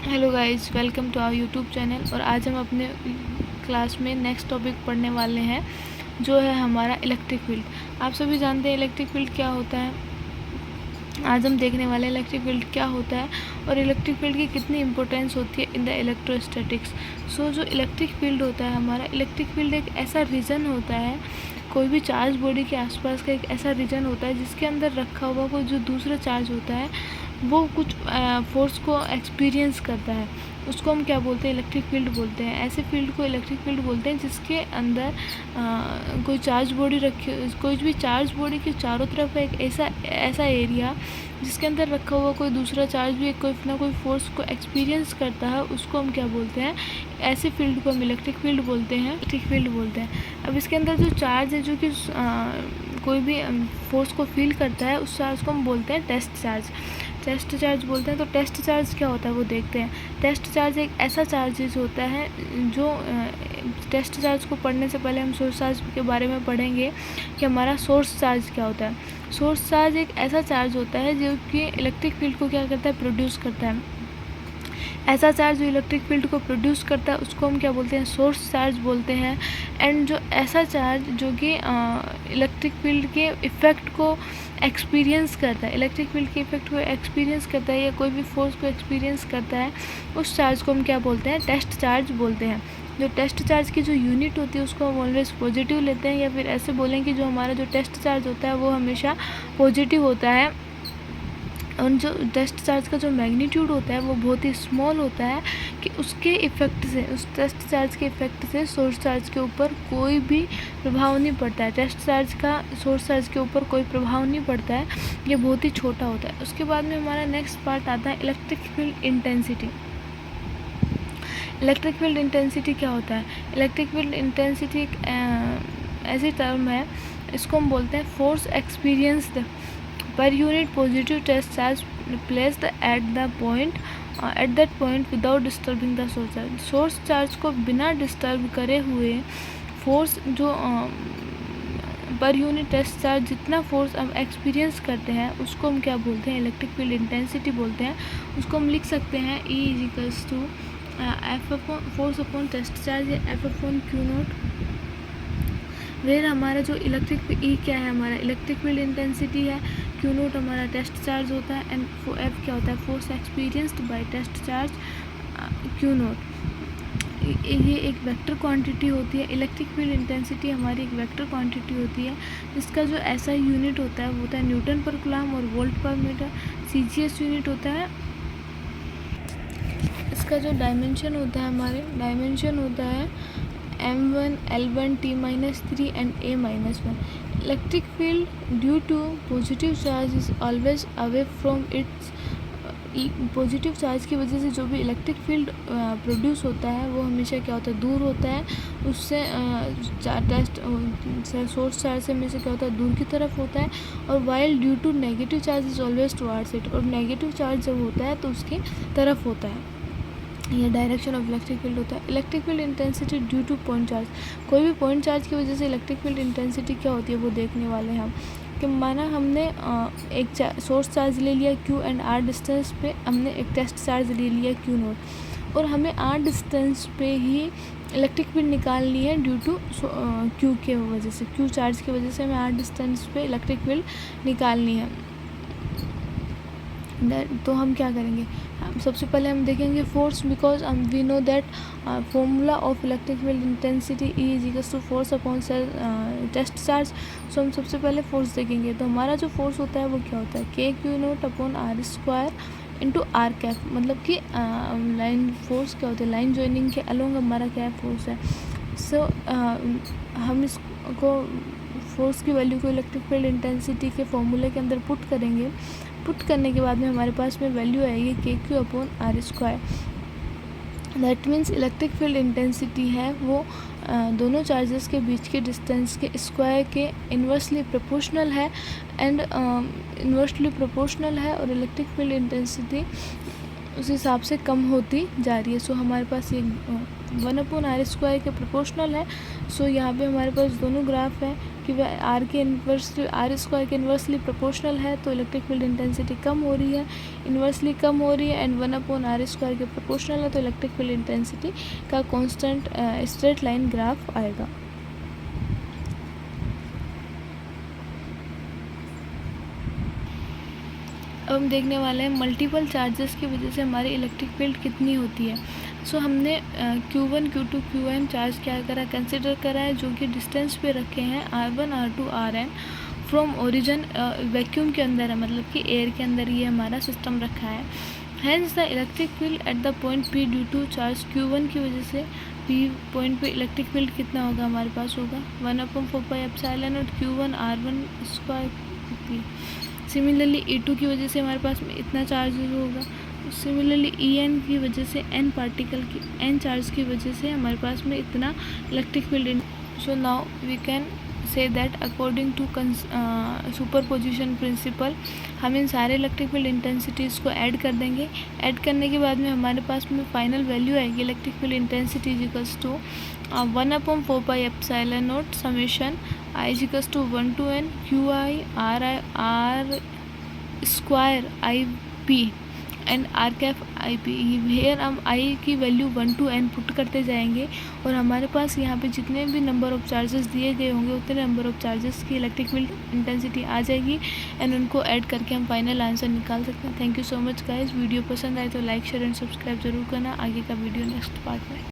Hello guys, welcome to our YouTube channel. और आज हम अपने क्लास में नेक्स्ट टॉपिक पढ़ने वाले हैं जो है हमारा इलेक्ट्रिक फील्ड। आप सभी जानते हैं इलेक्ट्रिक फील्ड क्या होता है। आज हम देखने वाले हैं इलेक्ट्रिक फील्ड क्या होता है और इलेक्ट्रिक फील्ड की कितनी इंपॉर्टेंस होती है इन द इलेक्ट्रोस्टैटिक्स। जो इलेक्ट्रिक फील्ड होता है हमारा, इलेक्ट्रिक फील्ड एक ऐसा रीजन होता है, कोई भी चार्ज बॉडी के आसपास का एक ऐसा रीजन होता है जिसके अंदर रखा हुआ कोई जो दूसरा चार्ज होता है वो कुछ फोर्स को एक्सपीरियंस करता है, उसको हम क्या बोलते हैं, इलेक्ट्रिक फील्ड बोलते हैं। ऐसे फील्ड को इलेक्ट्रिक फील्ड बोलते हैं जिसके अंदर कोई चार्ज बॉडी रखी, कोई भी चार्ज बॉडी के चारों तरफ एक ऐसा एरिया जिसके अंदर रखा हुआ कोई दूसरा चार्ज भी कोई ना कोई फोर्स को एक्सपीरियंस करता है, उसको हम क्या बोलते हैं, ऐसे फील्ड को हम इलेक्ट्रिक फील्ड बोलते हैं, इलेक्ट्रिक फील्ड बोलते हैं। अब इसके अंदर जो चार्ज है जो कि कोई भी फोर्स को फील करता है, उस चार्ज को हम बोलते हैं टेस्ट चार्ज। टेस्ट चार्ज बोलते हैं। तो टेस्ट चार्ज क्या होता है वो देखते हैं। टेस्ट चार्ज एक ऐसा चार्जेज होता है जो टेस्ट चार्ज को पढ़ने से पहले हम सोर्स चार्ज के बारे में पढ़ेंगे कि हमारा सोर्स चार्ज क्या होता है। सोर्स चार्ज एक ऐसा चार्ज होता है जो कि इलेक्ट्रिक फील्ड को क्या करता है, प्रोड्यूस करता है। ऐसा चार्ज जो इलेक्ट्रिक फील्ड को प्रोड्यूस करता है उसको हम क्या बोलते हैं, सोर्स चार्ज बोलते हैं। एंड जो ऐसा चार्ज जो कि इलेक्ट्रिक फील्ड के इफ़ेक्ट को एक्सपीरियंस करता है, इलेक्ट्रिक फील्ड के इफ़ेक्ट को एक्सपीरियंस करता है या कोई भी फोर्स को एक्सपीरियंस करता है, उस चार्ज को हम क्या बोलते हैं, टेस्ट चार्ज बोलते हैं। जो टेस्ट चार्ज की जो यूनिट होती है उसको हम ऑलवेज पॉजिटिव लेते हैं, या फिर ऐसे बोलें कि जो हमारा जो टेस्ट चार्ज होता है वो हमेशा पॉजिटिव होता है। और जो टेस्ट चार्ज का जो मैग्नीट्यूड होता है वो बहुत ही स्मॉल होता है कि उसके इफ़ेक्ट से, उस टेस्ट चार्ज के इफ़ेक्ट से सोर्स चार्ज के ऊपर कोई भी प्रभाव नहीं पड़ता है। टेस्ट चार्ज का सोर्स चार्ज के ऊपर कोई प्रभाव नहीं पड़ता है, ये बहुत ही छोटा होता है। उसके बाद में हमारा नेक्स्ट पार्ट आता है electric field intensity. Electric field intensity क्या होता है। इलेक्ट्रिक फील्ड इंटेंसिटी एक ऐसी टर्म है, इसको हम बोलते हैं force experienced per unit positive test charge placed at that point without disturbing the source charge। Source charge को बिना डिस्टर्ब करे हुए फोर्स जो पर यूनिट टेस्ट चार्ज जितना फोर्स हम एक्सपीरियंस करते हैं उसको हम क्या बोलते हैं, इलेक्ट्रिक फील्ड इंटेंसिटी बोलते हैं। उसको हम लिख सकते हैं E equals to F upon force upon test charge या F upon Q nought, where हमारा जो इलेक्ट्रिक ई क्या है, हमारा इलेक्ट्रिक फील्ड इंटेंसिटी है, क्यू नोट हमारा टेस्ट चार्ज होता है, एंड एफ क्या होता है, force experienced by test charge Q nought. ये एक वेक्टर क्वांटिटी होती है। इलेक्ट्रिक फील्ड इंटेंसिटी हमारी एक वेक्टर क्वांटिटी होती है जिसका जो ऐसा यूनिट होता है वो होता है न्यूटन पर कूलम और वोल्ट पर मीटर। CGS यूनिट होता है। इसका जो डायमेंशन होता है, हमारे डायमेंशन होता है M1, L1, T-3 and A-1। Electric field due to positive charge is always away from its. Positive charge की वजह से जो भी इलेक्ट्रिक फील्ड प्रोड्यूस होता है वो हमेशा क्या होता है, दूर होता है उससे, टेस्ट सोर्स चार्ज से हमेशा क्या होता है, दूर की तरफ होता है। और while due to negative charge is always towards it, और नेगेटिव चार्ज जब होता है तो उसकी तरफ होता है। ये डायरेक्शन ऑफ इलेक्ट्रिक फील्ड होता है। Electric field intensity due two point charge, कोई भी पॉइंट चार्ज की वजह से इलेक्ट्रिक फील्ड इंटेंसिटी क्या होती है वो देखने वाले हैं हम। कि माना हमने एक सोर्स चार्ज ले लिया Q एंड R डिस्टेंस पे, हमने एक टेस्ट चार्ज ले लिया Q नोट, और हमें R डिस्टेंस पे ही इलेक्ट्रिक फील्ड निकालनी है ड्यू टू Q के वजह से, Q चार्ज की वजह से हमें R डिस्टेंस पे इलेक्ट्रिक फील्ड निकालनी है। तो हम क्या करेंगे, सबसे पहले हम देखेंगे force, because we know that formula of electric field intensity E is equals to force upon test charge. So हम सबसे पहले फोर्स देखेंगे। तो हमारा जो फोर्स होता है वो क्या होता है, KQ naught upon R square into R cap, मतलब कि लाइन फोर्स क्या होता है, लाइन ज्वाइनिंग के अलोंग हमारा क्या फोर्स है। सो हम इसको फोर्स की वैल्यू को इलेक्ट्रिक फील्ड इंटेंसिटी के फॉर्मूले के अंदर पुट करेंगे। पुट करने के बाद में हमारे पास में वैल्यू आएगी KQ upon R square. That means electric field intensity है वो दोनों चार्जेस के बीच के डिस्टेंस के स्क्वायर के इन्वर्सली प्रोपोर्शनल है, एंड इन्वर्सली प्रोपोर्शनल है। और इलेक्ट्रिक फील्ड इंटेंसिटी उस हिसाब से कम होती जा रही है। सो हमारे पास ये 1/r² के प्रोपोर्शनल है। सो यहाँ पे हमारे पास दोनों ग्राफ है कि वह r² के इन्वर्सली प्रोपोर्शनल है, तो इलेक्ट्रिक फील्ड इंटेंसिटी कम हो रही है, इन्वर्सली कम हो रही है, एंड 1/r² के प्रोपोर्शनल है, तो इलेक्ट्रिक फील्ड इंटेंसिटी का कांस्टेंट स्ट्रेट लाइन ग्राफ आएगा। अब हम देखने वाले हैं मल्टीपल चार्जेस की वजह से हमारी इलेक्ट्रिक फील्ड कितनी होती है। सो हमने Q1, Q2, Qn चार्ज क्या करा, कंसिडर करा है, जो कि डिस्टेंस पे रखे हैं R1, R2, Rn from origin, vacuum के अंदर है, मतलब कि एयर के अंदर ये हमारा सिस्टम रखा है। Hence the electric field at the point P due to charge Q1 की वजह से P पॉइंट पे इलेक्ट्रिक फील्ड कितना होगा, हमारे पास होगा 1/4πε0 Q1 R1² P। Similarly E2 की वजह से हमारे पास में इतना चार्ज होगा। सिमिलरली En की वजह से n पार्टिकल की n चार्ज की वजह से हमारे पास में इतना electric field. So now we can say that according to superposition principle हम इन सारे इलेक्ट्रिक फील्ड इंटेंसिटीज़ को ऐड कर देंगे। ऐड करने के बाद में हमारे पास में फाइनल वैल्यू आएगी electric field intensity equals to 1/4πε0 summation I equals to 1 to n QI R² IP and R IP। Here हम I की वैल्यू 1 to n पुट करते जाएंगे और हमारे पास यहाँ पे जितने भी नंबर ऑफ चार्जेस दिए गए होंगे उतने नंबर ऑफ चार्जेस की इलेक्ट्रिक फील्ड इंटेंसिटी आ जाएगी एंड उनको ऐड करके हम फाइनल आंसर निकाल सकते हैं। Thank you so much guys. Video पसंद आए तो लाइक शेयर एंड सब्सक्राइब जरूर करना। आगे का वीडियो नेक्स्ट पार्ट में।